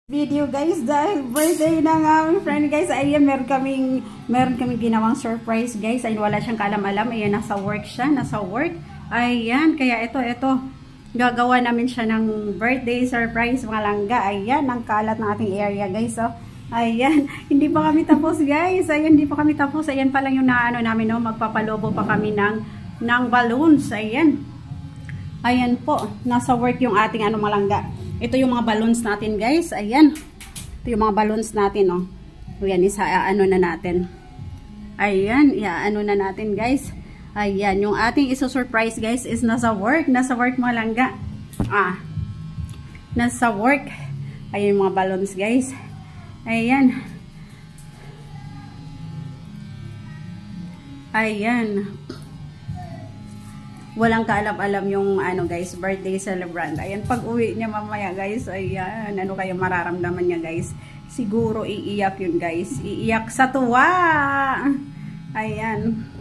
Video guys dahil birthday ng aming friend guys. Ayan, meron kaming ginawang surprise guys. Ayun, wala siyang kaalam-alam. Ayan, nasa work siya, nasa work. Ayan, kaya ito gagawa namin siya ng birthday surprise mga langga. Ayan, ang kalat ng ating area guys. Oh. Ayan, hindi pa kami tapos guys. Ayan, hindi pa kami tapos. Ayan pa lang yung naano namin, no? Magpapalobo pa kami ng balloons. Ayan. Ayan po, nasa work yung ating malangga. Ito yung mga balloons natin guys. Ayan. Ito yung mga balloons natin, oh. Ayan, na natin. Ayan, iaano na natin guys. Ayan, yung ating iso-surprise guys is nasa work. Nasa work mga langga. Nasa work. Ayan yung mga balloons guys. Ayan. Ayan. Walang kaalam-alam yung guys, birthday celebrant. Ayan, pag uwi niya mamaya guys, ayan, ano kaya mararamdaman niya guys? Siguro iiyak yun guys. Iiyak sa tuwa. Ayan.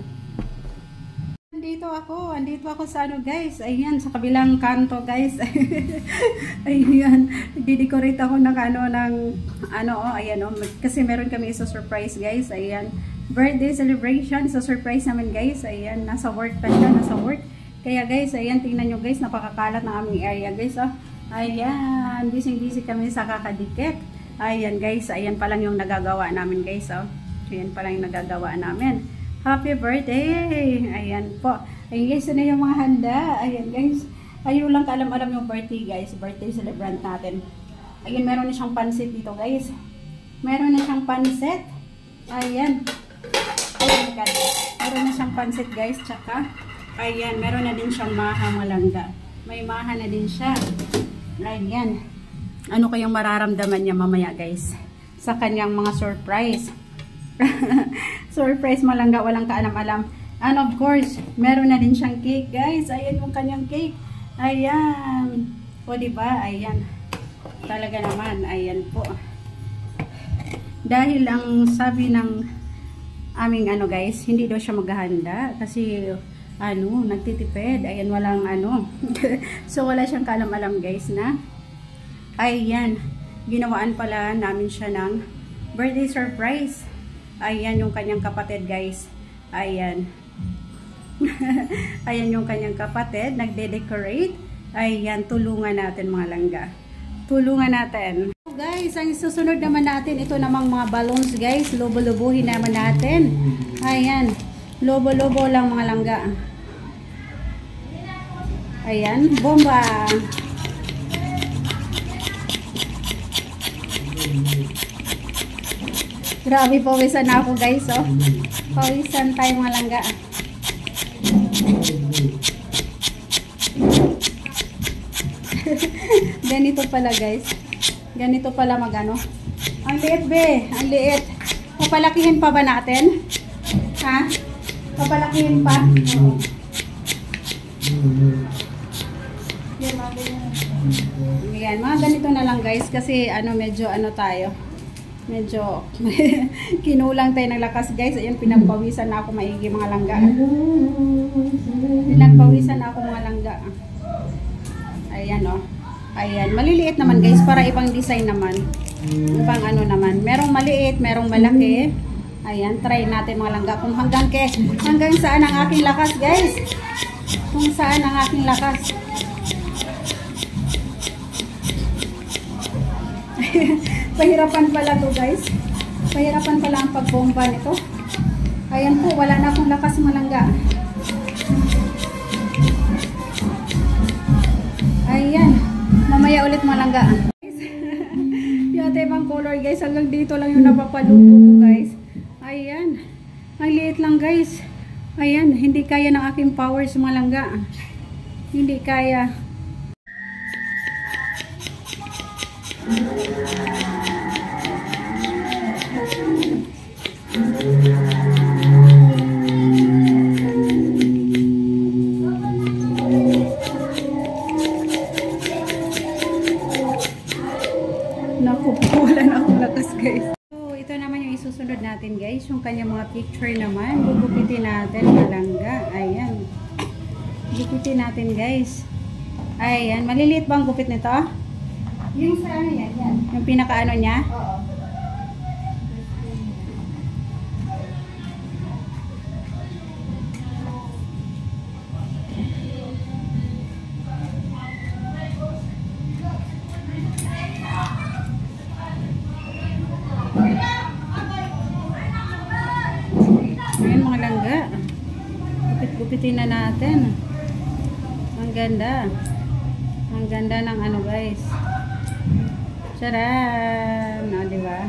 Andito ako sa guys. Ayan, sa kabilang kanto guys. Ayan, didecorate ako ng ayan kasi meron kami isa-surprise guys. Ayan, birthday celebration, isa-surprise namin guys. Ayan, nasa work pa siya, nasa work. Kaya guys, ayan, tingnan nyo guys, napakakalat ng aming area guys, oh. Ayan, busy kami sa kakadikit. Ayan guys, ayan pa lang yung nagagawa namin guys, oh. Ayan pa lang yung nagagawa namin. Happy birthday! Ayan po. Ayan guys, ano yung mga handa? Ayan guys, ayun lang kaalam-alam yung birthday guys, birthday celebrant natin. Ayan, meron na siyang pansit dito guys. Meron na siyang pansit. Ayan. Ayan God. Meron na siyang pansit guys, tsaka ayan, meron na din siyang maha malangga. May maha na din siya. Ayan. Ano kayang mararamdaman niya mamaya guys? Sa kanyang mga surprise. Surprise malangga, walang kaalam-alam. And of course, meron na din siyang cake guys. Ayan yung kanyang cake. Ayan. O diba? Ayan. Talaga naman. Ayan po. Dahil ang sabi ng aming guys, hindi daw siya maghahanda. Kasi nagtitipid. Ayan, walang so wala siyang kaalam-alam guys na ayan, ginawaan pala namin siya ng birthday surprise. Ayan yung kanyang kapatid guys. Ayan. Ayan yung kanyang kapatid, nagde-decorate. Ayan, tulungan natin mga langga. Tulungan natin. Guys, ang susunod naman natin, ito namang mga balloons guys. Lobo-lobohin naman natin. Ayan. Lobo-lobo lang mga langga. Ayan, bomba. Grabe, pawisan na ako guys, oh. Pawisan tayo mga langga. Ganito pala guys. Ganito pala magano. Ang liit be, ang liit. Papalakihin pa ba natin? Ha? Papalakihin pa. Yan, mga ganito na lang guys kasi medyo tayo. Medyo kinulang tayo ng lakas guys. Ayan, pinagpawisan na ako maigi mga langga. Pinagpawisan na ako mga langga. Ayan oh. Ayan, maliliit naman guys para ibang design naman. Ibang naman. Merong maliit, merong malaki. Ayan, try natin mga langga kung hanggang saan ang aking lakas guys. Kung saan ang aking lakas. Pahirapan pala to guys. Pahirapan pala ang pagbomba nito. Ayan po, wala na akong lakas mga langga. Ayan, mamaya ulit mga langga. Yung ibang color guys, hanggang dito lang yung napapalubo ko guys. Ayan. Ang liit lang guys. Ayan, hindi kaya ng aking powers mga langga. Hindi kaya. Naku, wala na akong lakas guys. Ito naman yung isusunod natin guys, yung kanya mga picture naman, gugupitin natin malangga. Ayan, gugupitin natin guys. Ayan, maliliit ba ang gupit nito? Yung sa ano yan, yan. Yung pinaka ano niya? Oo. Ayan mga langga. Gupit-gupitin na natin. Ang ganda. Ang ganda ng ano guys. Charan! O, diba?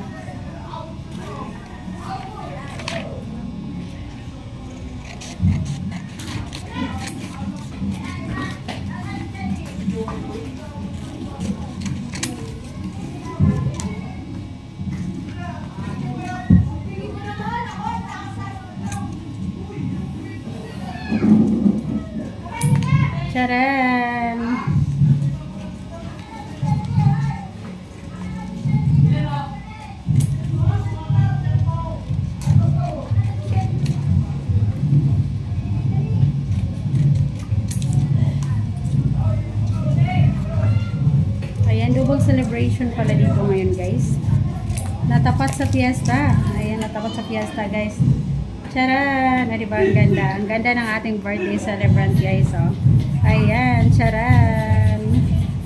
Charan! Ayan, double celebration pala dito ngayon guys. Natapat sa fiesta. Ayan, natapat sa fiesta guys. Charan! O, diba? Ang ganda. Ang ganda ng ating birthday celebrant guys. Oh. Ayan, charan!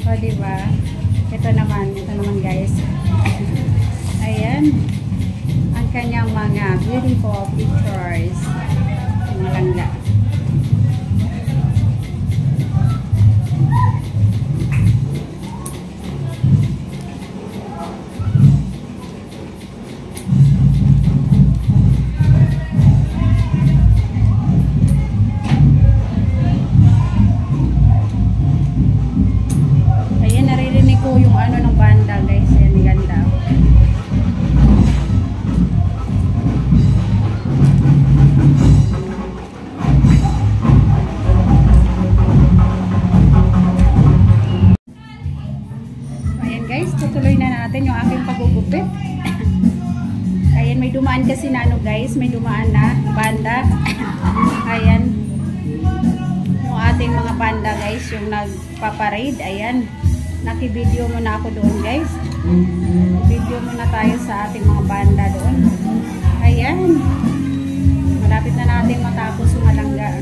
O, diba? Ito naman guys. Ayan. Ang kanyang mga beautiful pictures. Mga langga. Yung ano ng banda guys, yan ganda. Ayan guys, tutuloy na natin yung aking pagugupit. Ayan, may dumaan kasi na ano guys, may dumaan na banda. Ayan, yung ating mga banda guys, yung nagpaparade. Ayan, naki-video muna ako doon guys. Video muna tayo sa ating mga banda doon. Ayan. Malapit na natin matapos yung malangga.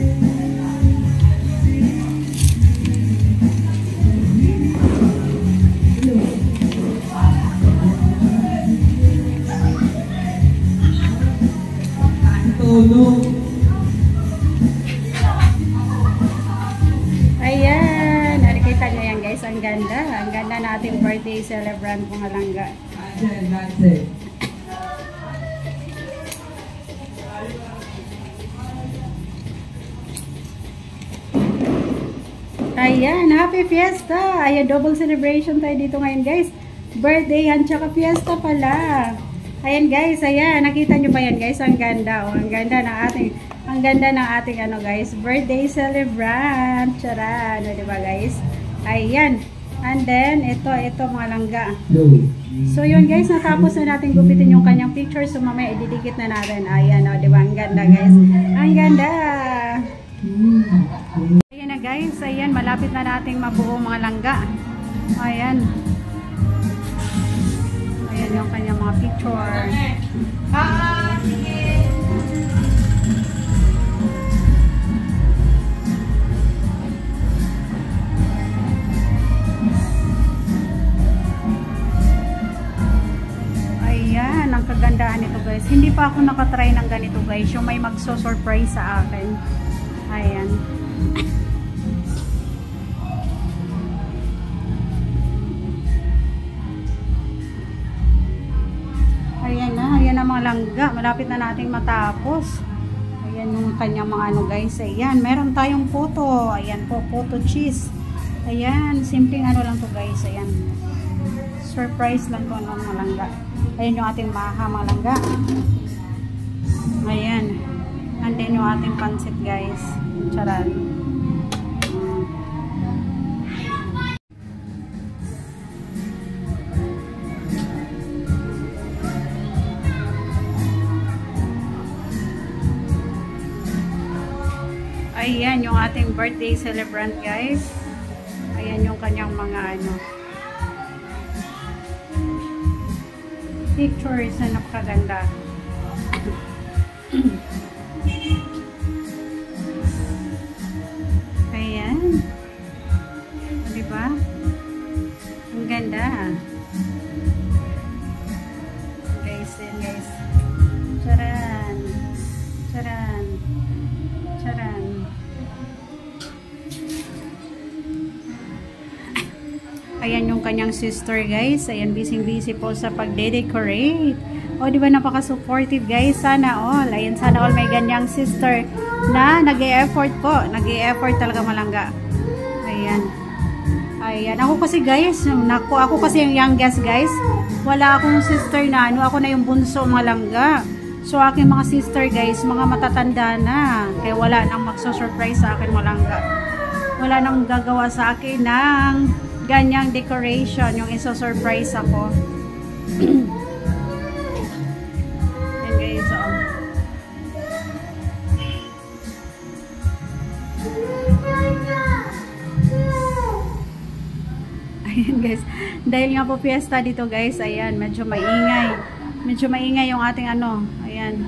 Ayan. Nakikita nyo yan guys. Ang ganda. Ang ganda nating birthday celebrant mga langga. Ayan. Happy fiesta. Ayan. Double celebration tayo dito ngayon guys. Birthday yan. Tsaka fiesta pala. Ayan guys. Ayan. Nakita nyo ba yan guys? Ang ganda. Oh, ang ganda ng ating... Ang ganda ng ating ano guys, birthday celebrant. Charan, ano, diba guys? Ayan. And then, ito mga langga. So yun guys, natapos na natin gupitin yung kanyang picture. So mamaya ididikit na natin. Ayan, o, diba? Ang ganda guys. Ang ganda. Ayan na guys. Ayan, malapit na nating mabuo mga langga. Ayan. Ayan yung kanyang mga picture. Ang kagandaan nito guys. Hindi pa ako nakatry ng ganito guys. Yung may magso-surprise sa akin. Ayan. Ayan na. Ayan na mga langga. Malapit na nating matapos. Ayan yung kanyang mga ano guys. Ayan. Meron tayong photo. Ayan po. Photo cheese. Ayan. Simpleng ano lang to guys. Ayan. Surprise lang to ng mga langga. Ayan yung ating mga langga. Ayan. And then yung ating pansit guys. Charan. Ayan yung ating birthday celebrant guys. Ayan yung kanyang mga ano. pictures na napakaganda. Ayan. Diba? Ang ganda. Guys, yan guys. Charan. Charan. Charan. Ayan yung kanyang sister guys. Ayan, busy po sa pagde-decorate. O, di ba napaka-supportive guys? Sana all. Ayan, sana all may ganyang sister na nag-e-effort po. Nag-e-effort talaga malangga. Ayan. Ayan. Ako kasi guys, ako kasi yung youngest guys. Wala akong sister na ano. Ako na yung bunso malangga. So, aking mga sister guys, mga matatanda na. Kaya wala nang magsusurprise sa akin malangga. Wala nang gagawa sa akin ng ganyang decoration, yung iso-surprise ako. Yan guys, oh. Ayan guys, dahil nga po fiesta dito guys, ayan, medyo maingay. Medyo maingay yung ating ano, ayan.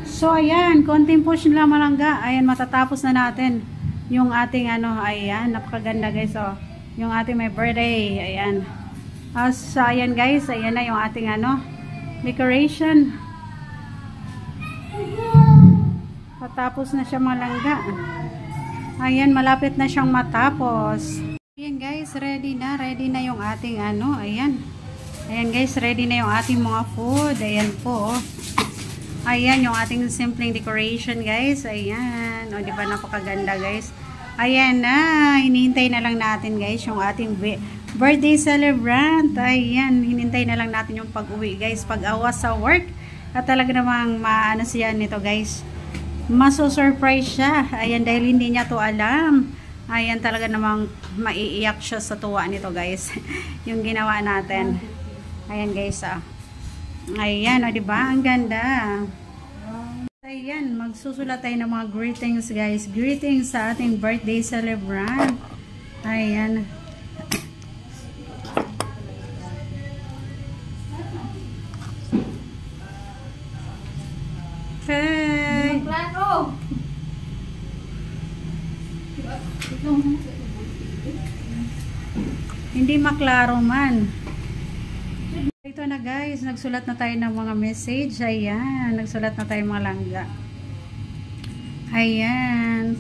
So ayan, konting push lang malangga. Ayan, matatapos na natin yung ating ano, ayan, napakaganda guys, oh. Yung ating may birthday, ayan. So, ayan guys, ayan na yung ating ano, decoration. Patapos na siya malangga. Ayan, malapit na siyang matapos. Ayan guys, ready na yung ating ano, ayan. Ayan guys, ready na yung ating mga food. Ayan po, oh. Ayan yung ating simpleng decoration guys. Ayan, o, diba napakaganda guys. Ayan na, hinihintay na lang natin guys yung ating birthday celebrant. Ayan, hinihintay na lang natin yung pag-uwi guys, pag-awas sa work. At talaga namang maano siya nito guys, maso-surprise siya. Ayan, dahil hindi niya to alam. Ayan, talaga namang maiiyak siya sa tuwa nito guys. Yung ginawa natin. Ayan guys, ah. Ayan, o diba? Ang ganda. Ayan, magsusulat tayo ng mga greetings guys. Greetings sa ating birthday celebrant. Ayan. Hey! Hindi maklaro man. Ito na guys, nagsulat na tayo ng mga message. Ayan, nagsulat na tayo mga langga. Ayan.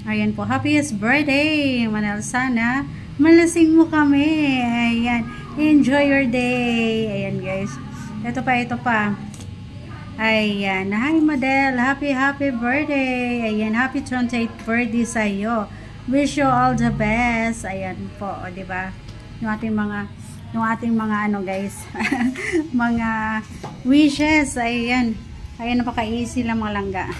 Ayan po, happiest birthday, Manel. Sana malasing mo kami. Ayan, enjoy your day. Ayan guys. Ito pa. Ayan, hi Madel, happy birthday. Ayan, happy 28th birthday sa iyo. Wish you all the best. Ayan po, o diba? Yung ating mga ano guys, mga wishes. Ayan, napaka-easy lang mga langga.